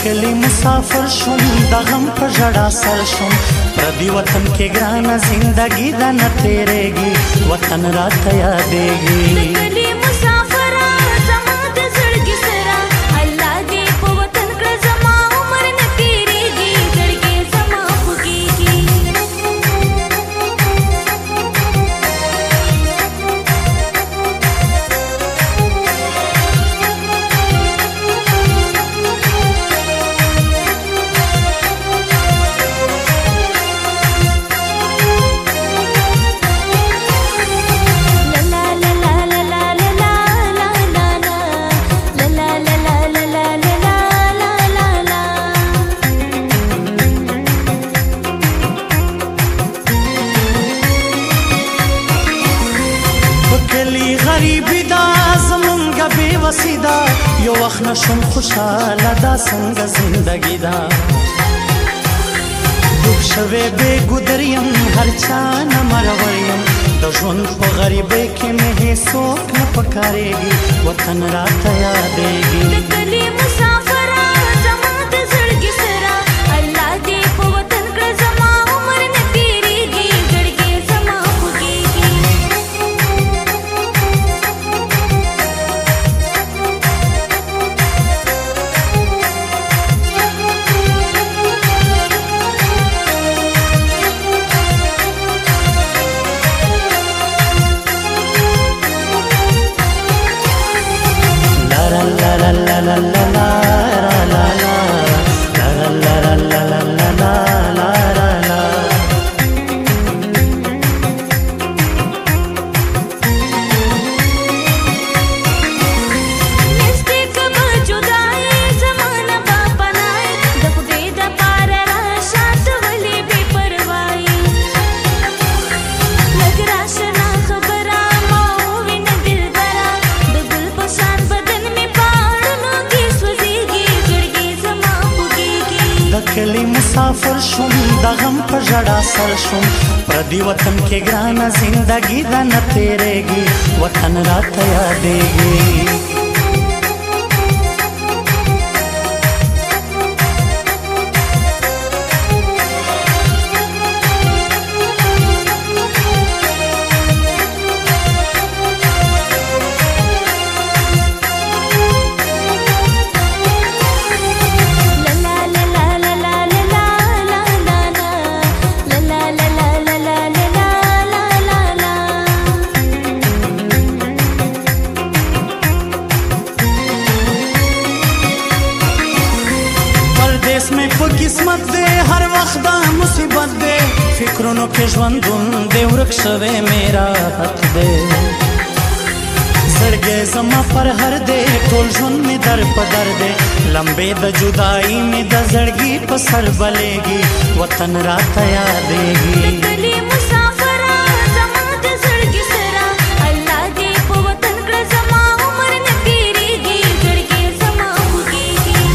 کلی مسافر شوم د غم په ژړا سر شوم پردي وطن کې ګرانه زندګي ده نه تیریږي وطن راته یادېږي کلی مسافر زما د زړګي سره الله دې په وطن کړه زما عمر نه تیریږي زړګي زما خوږیږي غریبی دا زمونږه بې وسي ده یو وخت نشم خوشحاله دا څنګه زندګي ده ډوب شوی بې ګودر یم هر چا نه مرور یم د ژوند په غریبۍ کې مې هېڅوک نه پکارېږي وطن راته یادېږي د کلي مسافر زما د زړګي سره الله دې په وطن کړه زما عمر نه تېرېږي زړګي زما خوږېږي کلی مسافر شوم د غم په ژړا سر شوم پردي وطن کې ګرانه زندګي ده نه تیریږي وطن راته یادېږي में په قسمت دے هر وخت دا مصیبت دے فکرونو کې ژوندون دے ورک شوی میرا حق دے زړګی زما پر هر دے ټول ژوند مې در په در دے لمبې د جدایي مې د زړګي په سر بلېږي وطن راته یادېږي کلی مسافر زما د زړګي سره الله دې په وطن کړه زما عمر نه تېرېږي زړګي زما خوږېږي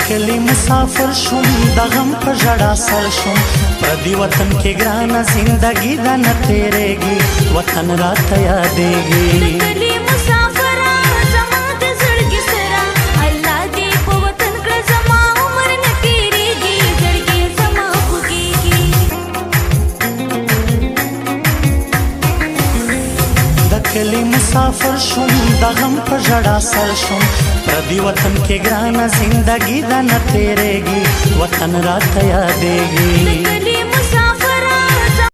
کلی مسافر شوم د غم په ژړا سر شوم پردي وطن کې ګرانه زندګي ده نه تیریږي وطن راته یادېږي کلی مسافر زما د زړګي سره الله دې په وطن کړه زما عمر نه تېرېږي زړګي زما خوږېږي د کلی مسافر شوم د غم په ژړا سر شوم پردي وطن کې ګرانه زندګي ده نه تیریږي وطن راته یادېږي